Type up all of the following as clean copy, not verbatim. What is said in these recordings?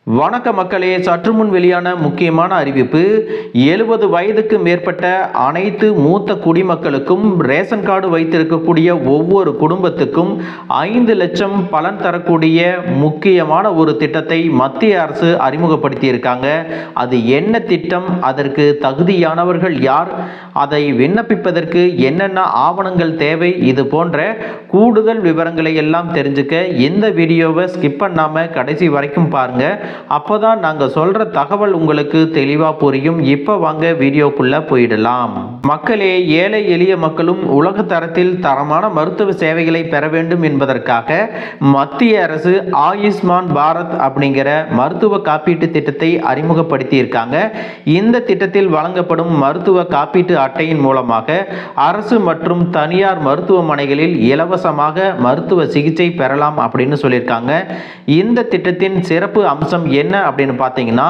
வணக்க மக்களே, சற்று முன் வெளியான முக்கியமான அறிவிப்பு. 70 வயதுக்கு மேற்பட்ட அனைத்து மூத்த குடிமக்களுக்கும் ரேஷன் கார்டு வைத்திருக்கக்கூடிய ஒவ்வொரு குடும்பத்துக்கும் 5 லட்சம் பலன் தரக்கூடிய முக்கியமான ஒரு திட்டத்தை மத்திய அரசு அறிமுகப்படுத்தி இருக்காங்க. அது என்ன திட்டம், அதற்கு தகுதியானவர்கள் யார், அதை விண்ணப்பிப்பதற்கு என்னென்ன ஆவணங்கள் தேவை, இது போன்ற கூடுதல் விவரங்களை எல்லாம் தெரிஞ்சுக்க இந்த வீடியோவை ஸ்கிப் பண்ணாம கடைசி வரைக்கும் பாருங்க. அப்போதான் நாங்க சொல்ற தகவல் உங்களுக்கு தெளிவா புரியும். இப்ப வாங்க வீடியோக்குள்ள போயிடலாம். மக்களே, ஏழை எளிய மக்களும் உலக தரத்தில் தரமான மருத்துவ சேவைகளை பெற வேண்டும் என்பதற்காக மத்திய அரசு ஆயுஷ்மான் பாரத் அப்படிங்கிற மருத்துவ காப்பீட்டு திட்டத்தை அறிமுகப்படுத்தி இருக்காங்க. இந்த திட்டத்தில் வழங்கப்படும் மருத்துவ காப்பீட்டு அட்டையின் மூலமாக அரசு மற்றும் தனியார் மருத்துவமனைகளில் இலவசமாக மருத்துவ சிகிச்சை பெறலாம் அப்படின்னு சொல்லியிருக்காங்க. இந்த திட்டத்தின் சிறப்பு அம்சம் என்ன அப்படின்னு பார்த்தீங்கன்னா,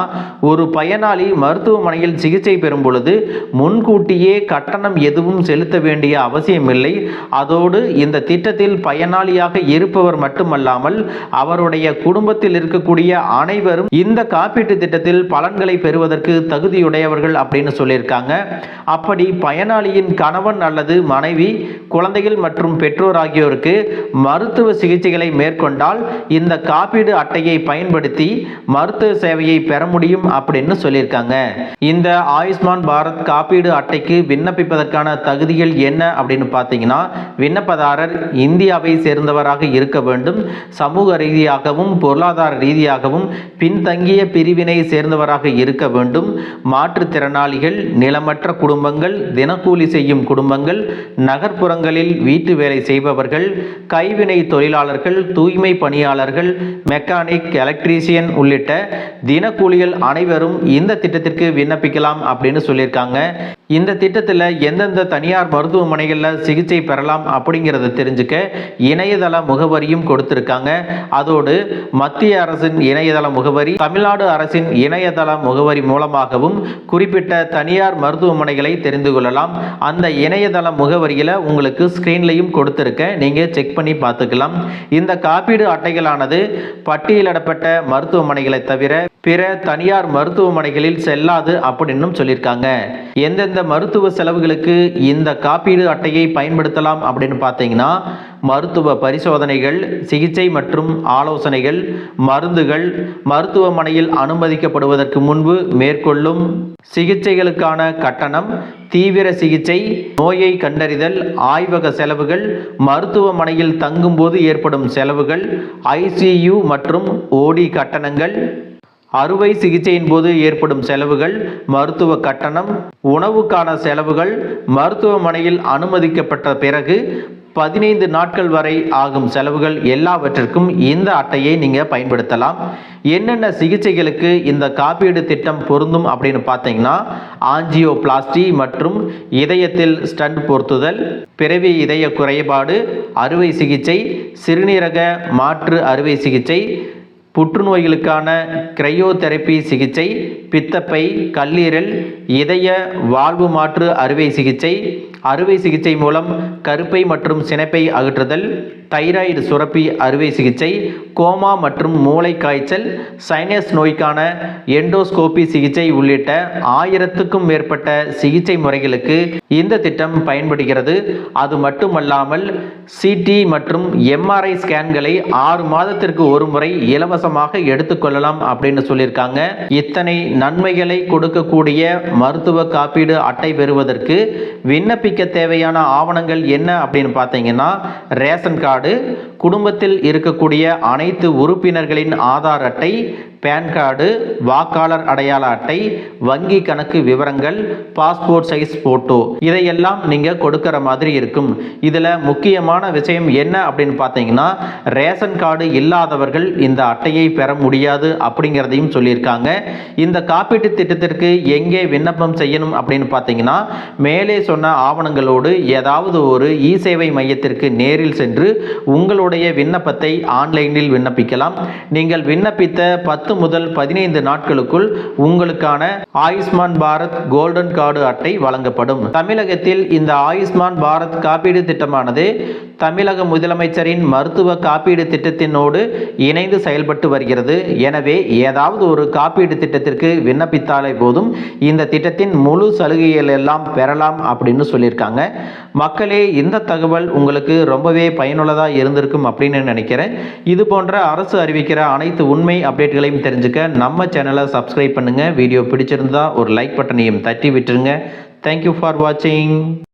ஒரு பயனாளி மருத்துவமனையில் சிகிச்சை பெறும் பொழுது முன்கூட்டியே கட்டணம் எதுவும் செலுத்த வேண்டிய அவசியமில்லை. அதோடு இந்த திட்டத்தில் பயனாளியாக இருப்பவர் மட்டுமல்லாமல் அவருடைய குடும்பத்தில் இருக்கக்கூடிய அனைவரும் இந்த காப்பீட்டு திட்டத்தில் பலன்களை பெறுவதற்கு தகுதியுடையவர்கள் அப்படின்னு சொல்லியிருக்காங்க. அப்படி பயனாளியின் கணவன் அல்லது மனைவி, குழந்தைகள் மற்றும் பெற்றோர் ஆகியோருக்கு மருத்துவ சிகிச்சைகளை மேற்கொண்டால் இந்த காப்பீடு அட்டையை பயன்படுத்தி மருத்துவ சேவையை பெற முடியும் அப்படின்னு சொல்லியிருக்காங்க. இந்த ஆயுஷ்மான் பாரத் காப்பீடு அட்டைக்கு விண்ணப்பிப்பதற்கான தகுதிகள் என்ன அப்படின்னு பார்த்தீங்கன்னா, விண்ணப்பதாரர் இந்தியாவை சேர்ந்தவராக இருக்க வேண்டும், சமூக ரீதியாகவும் பொருளாதார ரீதியாகவும் பின்தங்கிய பிரிவினை சேர்ந்தவராக இருக்க வேண்டும், மாற்றுத்திறனாளிகள், நிலமற்ற குடும்பங்கள், தினக்கூலி செய்யும் குடும்பங்கள், நகர்ப்புறங்களில் வீட்டு வேலை செய்பவர்கள், கைவினை தொழிலாளர்கள், தூய்மை பணியாளர்கள், மெக்கானிக், எலக்ட்ரீசியன் உள்ளிட்ட தினக்கூலிகள் அனைவரும் இந்த திட்டத்திற்கு விண்ணப்பிக்கலாம் அப்படின்னு சொல்லியிருக்காங்க. இந்த திட்டத்தில் எந்தெந்த தனியார் மருத்துவமனைகளில் சிகிச்சை பெறலாம் அப்படிங்கிறத தெரிஞ்சுக்க இணையதள முகவரியும் கொடுத்திருக்காங்க. அதோடு மத்திய அரசின் இணையதள முகவரி, தமிழ்நாடு அரசின் இணையதள முகவரி மூலமாகவும் குறிப்பிட்ட தனியார் மருத்துவமனைகளை தெரிந்து கொள்ளலாம். அந்த இணையதள முகவரியில் உங்களுக்கு ஸ்கிரீன்லையும் கொடுத்திருக்கேன், நீங்க செக் பண்ணி பார்த்துக்கலாம். இந்த காப்பீடு அட்டைகளானது பட்டியலிடப்பட்ட மருத்துவமனைகளை தவிர பிற தனியார் மருத்துவமனைகளில் செல்லாது அப்படின்னு சொல்லியிருக்காங்க. எந்தெந்த மருத்துவ செலவுகளுக்கு இந்த காப்பீடு அட்டையை பயன்படுத்தலாம் அப்படின்னு பார்த்தீங்கன்னா, மருத்துவ பரிசோதனைகள், சிகிச்சை மற்றும் ஆலோசனைகள், மருந்துகள், மருத்துவமனையில் அனுமதிக்கப்படுவதற்கு முன்பு மேற்கொள்ளும் சிகிச்சைகளுக்கான கட்டணம், தீவிர சிகிச்சை, நோயை கண்டறிதல், ஆய்வக செலவுகள், மருத்துவமனையில் தங்கும்போது ஏற்படும் செலவுகள், ICU மற்றும் OD கட்டணங்கள், அறுவை சிகிச்சையின் போது ஏற்படும் செலவுகள், மருத்துவ கட்டணம், உணவுக்கான செலவுகள், மருத்துவமனையில் அனுமதிக்கப்பட்ட பிறகு 15 நாட்கள் வரை ஆகும் செலவுகள் எல்லாவற்றிற்கும் இந்த அட்டையை நீங்க பயன்படுத்தலாம். என்னென்ன சிகிச்சைகளுக்கு இந்த காப்பீடு திட்டம் பொருந்தும் அப்படின்னு பார்த்தீங்கன்னா, ஆஞ்சியோபிளாஸ்டி மற்றும் இதயத்தில் ஸ்டண்ட் பொருத்துதல், பிறவி இதய குறைபாடு அறுவை சிகிச்சை, சிறுநீரக மாற்று அறுவை சிகிச்சை, புற்றுநோய்களுக்கான கிரையோதெரப்பி சிகிச்சை, பித்தப்பை, கல்லீரல், இதய வாழ்வு மாற்று அறுவை சிகிச்சை, அறுவை சிகிச்சை மூலம் கருப்பை மற்றும் சினைப்பை அகற்றுதல், தைராய்டு சுரப்பி அறுவை சிகிச்சை, கோமா மற்றும் மூளை காய்ச்சல், சைனஸ் நோய்க்கான எண்டோஸ்கோபி சிகிச்சை உள்ளிட்ட 1000க்கும் மேற்பட்ட சிகிச்சை முறைகளுக்கு இந்த திட்டம் பயன்படுகிறது. அது மட்டுமல்லாமல் CT மற்றும் MRI ஸ்கேன்களை 6 மாதத்திற்கு ஒரு முறை இலவசமாக எடுத்துக்கொள்ளலாம் அப்படின்னு சொல்லியிருக்காங்க. இத்தனை நன்மைகளை கொடுக்கக்கூடிய மருத்துவ காப்பீடு அட்டை பெறுவதற்கு விண்ணப்பிக்க தேவையான ஆவணங்கள் என்ன அப்படின்னு பார்த்தீங்கன்னா, ரேஷன் கார்டு, குடும்பத்தில் இருக்கக்கூடிய அனைத்து உறுப்பினர்களின் ஆதார் அட்டை, பேன் கார்டு, வாக்காளர் அடையாள அட்டை, வங்கி கணக்கு விவரங்கள், பாஸ்போர்ட் சைஸ் போட்டோ, இதையெல்லாம் நீங்க கொடுக்கிற மாதிரி இருக்கும். இதுல முக்கியமான விஷயம் என்ன அப்படின்னு பார்த்தீங்கன்னா, ரேஷன் கார்டு இல்லாதவர்கள் இந்த அட்டையை பெற முடியாது அப்படிங்கிறதையும் சொல்லியிருக்காங்க. இந்த காப்பீட்டு திட்டத்திற்கு எங்கே விண்ணப்பம் செய்யணும் அப்படின்னு பார்த்தீங்கன்னா, மேலே சொன்ன ஆவணங்களோடு ஏதாவது ஒரு சேவை மையத்திற்கு நேரில் சென்று உங்களுடைய விண்ணப்பத்தை ஆன்லைனில் விண்ணப்பிக்கலாம். நீங்கள் விண்ணப்பித்த 10 முதல் 15 நாட்களுக்குள் உங்களுக்கான ஆயுஷ்மான் பாரத் கோல்டன் கார்டு அட்டை வழங்கப்படும். தமிழகத்தில் இந்த ஆயுஷ்மான் பாரத் காப்பீடு திட்டமானது தமிழக முதலமைச்சரின் மருத்துவ காப்பீடு திட்டத்தினோடு இணைந்து செயல்பட்டு வருகிறது. எனவே ஏதாவது ஒரு காப்பீடு திட்டத்திற்கு விண்ணப்பித்தாலே போதும் இந்த திட்டத்தின் முழு சலுகைகள் எல்லாம் பெறலாம் அப்படின்னு சொல்லியிருக்காங்க. மக்களே, இந்த தகவல் உங்களுக்கு ரொம்பவே பயனுள்ளதாக இருந்திருக்கும் அப்படின்னு நினைக்கிறேன். இது போன்ற அரசு அறிவிக்கிற அனைத்து உண்மை அப்டேட்களையும் தெரிஞ்சுக்க நம்ம சேனலை சப்ஸ்கிரைப் பண்ணுங்க. வீடியோ பிடிச்சிருந்தா ஒரு லைக் பட்டனையும் தட்டி விட்டுருங்க. தேங்க்யூ ஃபார் வாட்சிங்.